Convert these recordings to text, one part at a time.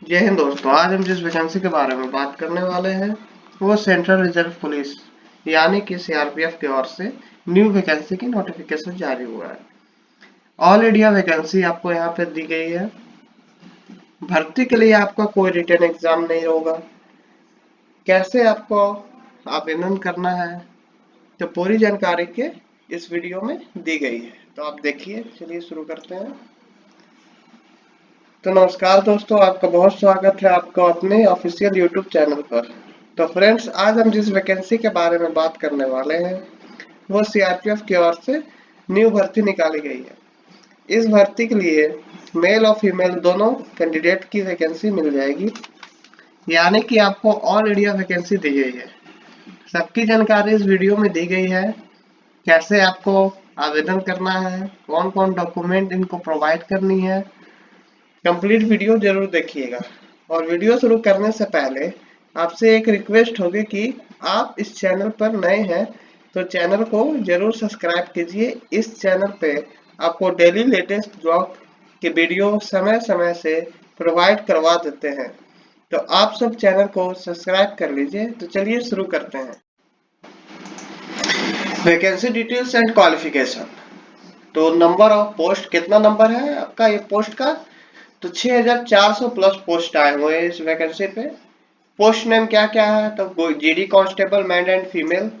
जय हिंद दोस्तों। आज हम जिस वैकेंसी के बारे में बात करने वाले हैं वो सेंट्रल रिजर्व पुलिस यानी कि सीआरपीएफ की ओर से न्यू वैकेंसी की नोटिफिकेशन जारी हुआ है। ऑल इंडिया वैकेंसी आपको यहाँ पे दी गई है। भर्ती के लिए आपका कोई रिटन एग्जाम नहीं होगा। कैसे आपको आवेदन करना है तो पूरी जानकारी के इस वीडियो में दी गई है, तो आप देखिए। चलिए शुरू करते हैं। तो नमस्कार दोस्तों, आपका बहुत स्वागत है आपको अपने ऑफिशियल यूट्यूब चैनल पर। तो फ्रेंड्स, आज हम जिस वैकेंसी के बारे में बात करने वाले हैं वो सीआरपीएफ की ओर से न्यू भर्ती निकाली गई है। इस भर्ती के लिए मेल और फीमेल दोनों कैंडिडेट की वैकेंसी मिल जाएगी, यानी कि आपको ऑल इंडिया वैकेंसी दी गई है। सबकी जानकारी इस वीडियो में दी गई है। कैसे आपको आवेदन करना है, कौन कौन डॉक्यूमेंट इनको प्रोवाइड करनी है, कंप्लीट वीडियो जरूर देखिएगा। और वीडियो शुरू करने से पहले आपसे एक रिक्वेस्ट होगी कि आप इस चैनल पर नए हैं तो चैनल को जरूर सब्सक्राइब कीजिए। इस चैनल पे आपको डेली लेटेस्ट जॉब के वीडियो समय समय से प्रोवाइड करवा देते हैं, तो आप सब चैनल को सब्सक्राइब कर लीजिए। तो चलिए शुरू करते हैं। Vacancy details and qualification. तो नंबर ऑफ पोस्ट, कितना नंबर है आपका ये पोस्ट का? तो 6400 प्लस पोस्ट आए हुए हैं इस वैकेंसी पे। पोस्ट नेम क्या क्या है? तो GD constable male and female,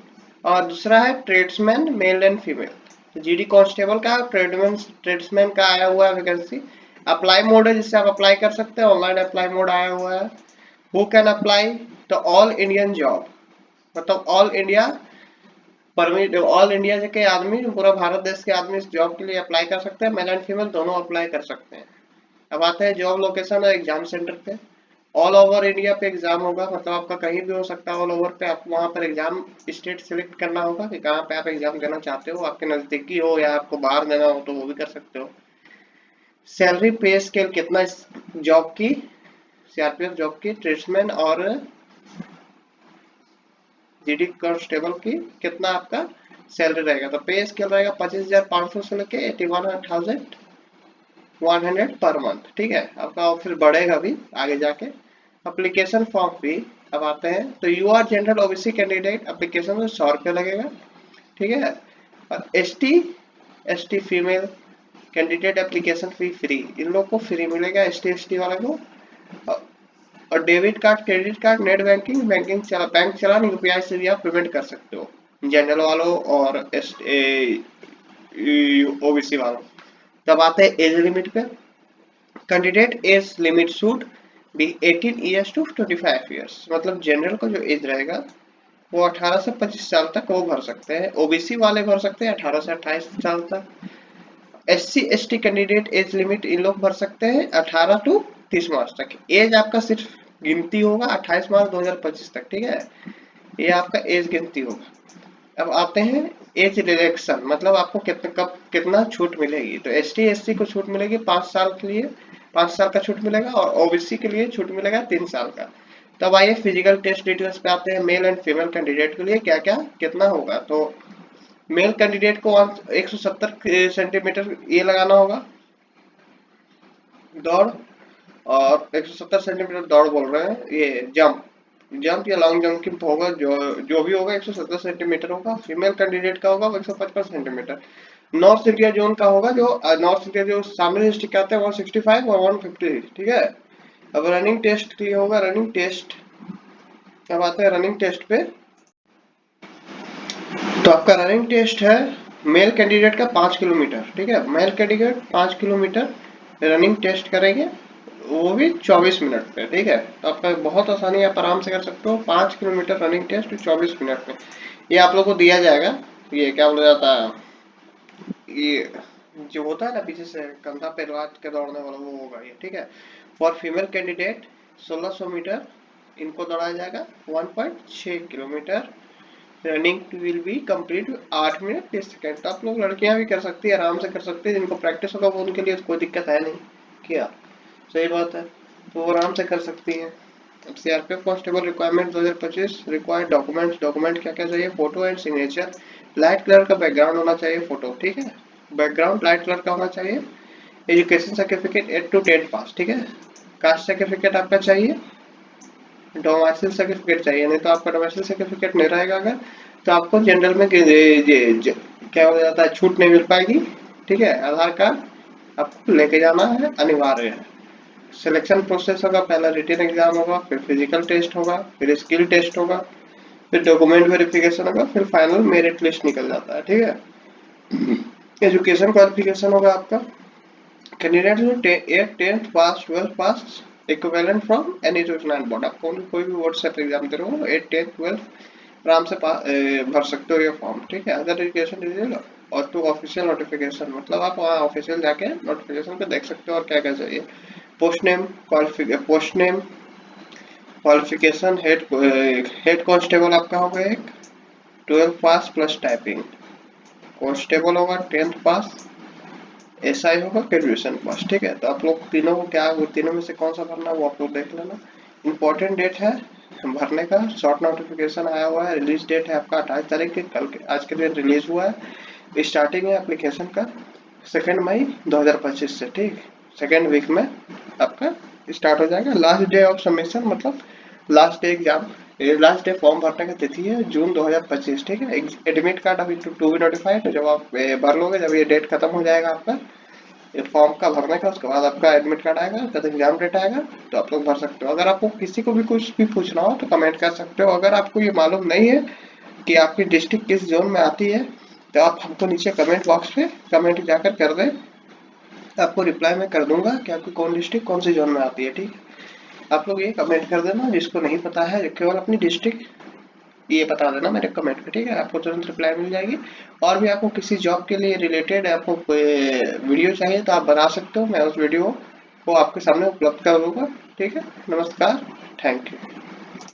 और दूसरा है ट्रेड्समैन मेल एंड फीमेल। तो जीडी कांस्टेबल का, ट्रेड्समैन का आया हुआ है वैकेंसी। अप्लाई मोड है जिससे आप अप्लाई कर सकते हैं, ऑनलाइन अप्लाई मोड आया हुआ है। Who can apply? तो ऑल इंडियन जॉब, मतलब all India permit, all India के आदमी, पूरा भारत देश के आदमी इस जॉब के लिए अप्लाई कर सकते हैं। मेल एंड फीमेल दोनों अप्लाई कर सकते हैं। अब आते हैं जॉब लोकेशन और एग्जाम सेंटर पे। ऑल ओवर इंडिया पे एग्जाम होगा, मतलब आपका कहीं भी हो सकता है। ऑल ओवर पे आपको वहां पर एग्जाम स्टेट सिलेक्ट करना होगा कि कहाँ पे आप एग्जाम देना चाहते हो। आपके नजदीकी हो या आपको बाहर देना हो तो वो भी कर सकते हो। सैलरी पे स्केल कितना इस जॉब की, सीआरपीएफ जॉब की, ट्रेड्समैन और जीडी कांस्टेबल की कितना आपका सैलरी रहेगा? तो पे स्केल रहेगा 25,500 से लेके 81,100 पर मंथ। ठीक है, आपका और फिर बढ़ेगा भी आगे जाके। एप्लीकेशन फॉर्म फी अब आते हैं। तो you are general OBC candidate, application में 100 रुपये लगेगा। ठीक है। और S T female candidate application fee free, इन लोग को फ्री मिलेगा, एस टी वाले को। और debit card, credit card, net banking, bank challan, UPI से भी आप पेमेंट कर सकते हो, जनरल वालों और ओबीसी वालों। तब आते हैं एज लिमिट पे। Candidate age limit should be 18 years to 25 years, मतलब जनरल का जो एज रहेगा वो 18 से 25 साल तक वो भर सकते हैं। ओबीसी वाले भर सकते हैं 18 से 28 साल तक। SC ST candidate age limit in लोग भर सकते हैं 18 टू 30 मार्च तक। एज आपका सिर्फ गिनती होगा 28 मार्च 2025 तक। ठीक है, ये आपका एज गिनती होगा। अब आते हैं एज रिलैक्सेशन, मतलब आपको कितना छूट मिलेगी। तो एसटी एससी को छूट मिलेगी 5 साल के लिए, 5 साल का छूट मिलेगा, और ओबीसी के लिए छूट मिलेगा 3 साल का। तब आइए फिजिकल टेस्ट डिटेल्स पे आते हैं। मेल एंड फीमेल कैंडिडेट के लिए क्या क्या कितना होगा। तो मेल कैंडिडेट को 170 सेंटीमीटर ये लगाना होगा दौड़, और 170 सेंटीमीटर दौड़ बोल रहे हैं, ये जंप या लॉन्ग जंप होगा, जो जो भी होगा 170 सेंटीमीटर होगा। फीमेल कैंडिडेट का होगा 155 सेंटीमीटर। नॉर्थ इंडिया जोन का होगा, जो नॉर्थ इंडिया जो सामने डिस्ट्रिक्ट आते हैं 165 और 150। ठीक है। अब रनिंग टेस्ट के लिए होगा रनिंग टेस्ट। अब आते हैं रनिंग टेस्ट पे। तो आपका रनिंग टेस्ट है मेल कैंडिडेट का 5 किलोमीटर। ठीक है, male candidate 5 kilometre running test करेंगे, वो भी 24 मिनट पे। ठीक है, तो आपका बहुत आसानी, आप आराम से कर सकते हो 5 किलोमीटर रनिंग टेस्ट 24 मिनट में। ये आप लोग को दिया जाएगा। ये क्या बोला जाता है, ये जो होता है ना पीछे से कंधा पे लाद के दौड़ने वाला, वो होगा ये। ठीक है। फॉर फीमेल कैंडिडेट 1600 मीटर इनको दौड़ाया जाएगा, 1.6 kilometre. Running will be complete 8 minute 30 second. तो आप लोग लड़कियां भी कर सकती है, आराम से कर सकती है, जिनको प्रैक्टिस होगा वो उनके लिए कोई दिक्कत है नहीं। क्या सही बात है, तो वो आराम से कर सकती हैं। अब CRPF constable requirement 2025 required documents, document क्या क्या चाहिए? Photo and signature, light colour का बैकग्राउंड होना चाहिए फोटो। ठीक है, बैकग्राउंड लाइट कलर का होना चाहिए। एजुकेशन सर्टिफिकेट 8 to 10 पास। ठीक है, कास्ट सर्टिफिकेट आपका चाहिए, डोमिसाइल सर्टिफिकेट चाहिए, नहीं तो आपका डोमिसाइल सर्टिफिकेट नहीं रहेगा अगर, तो आपको जनरल में क्या हो जाता है, छूट नहीं मिल पाएगी। ठीक है, आधार कार्ड आपको लेके जाना है, अनिवार्य है। सिलेक्शन प्रोसेस होगा, पहला रिटन एग्जाम होगा, फिर फिजिकल टेस्ट होगा, फिर स्किल टेस्ट होगा, फिर डॉक्यूमेंट वेरिफिकेशन होगा, फिर फाइनल मेरिट लिस्ट निकल जाता है। ठीक है, एजुकेशन क्वालिफिकेशन होगा आपका, कैंडिडेट जो 8th 10th pass 12th pass equivalent from any education board, आप कोई भी बोर्ड से एग्जाम दे रहे हो 8th 10th 12th आराम से भर सकते हो ये फॉर्म। ठीक है, अगर एजुकेशन डिटेल और टू ऑफिशियल नोटिफिकेशन, मतलब आप वहाँ ऑफिशियल जाके नोटिफिकेशन पे देख सकते हो और क्या क्या चाहिए। Post name qualification, head constable आपका होगा एक 12th पास प्लस टाइपिंग, कांस्टेबल होगा 10th पास, एसआई होगा ग्रेजुएशन पास। ठीक है, तो आप लोग तीनों को क्या, वो तीनों में से कौन सा भरना वो आप लोग देख लेना। इंपॉर्टेंट डेट है भरने का, शॉर्ट नोटिफिकेशन आया हुआ है, रिलीज डेट है आपका 28 तारीख की, कल के आज के दिन रिलीज हुआ है। स्टार्टिंग है एप्लीकेशन का 2 मई 2025 से। ठीक, सेकेंड वीक में आपका स्टार्ट हो जाएगा। लास्ट डे ऑफ सबमिशन मतलब last day exam, last day form भरने की तिथि है जून 2025। ठीक है, एडमिट कार्ड अभी टू बी नोटिफाइड, जब आप भर लोगे, जब ये डेट खत्म हो जाएगा आपका ये फॉर्म का भरने का, उसके बाद आपका एडमिट कार्ड आएगा, तब एग्जाम डेट आएगा, तो आप लोग भर सकते हो। अगर आपको किसी को भी कुछ भी पूछना हो तो कमेंट कर सकते हो। अगर आपको ये मालूम नहीं है कि आपकी डिस्ट्रिक्ट किस जोन में आती है, तो आप हमको नीचे कमेंट बॉक्स पे कमेंट जाकर कर दें, आपको रिप्लाई मैं कर दूंगा कि आपकी कौन डिस्ट्रिक्ट कौन सी जोन में आती है। ठीक, आप लोग ये कमेंट कर देना, जिसको नहीं पता है केवल अपनी डिस्ट्रिक्ट ये बता देना मेरे कमेंट पे। ठीक है, आपको तुरंत रिप्लाई मिल जाएगी। और भी आपको किसी जॉब के लिए रिलेटेड आपको कोई वीडियो चाहिए तो आप बना सकते हो, मैं उस वीडियो को आपके सामने उपलब्ध कर दूंगा। ठीक है, नमस्कार, थैंक यू।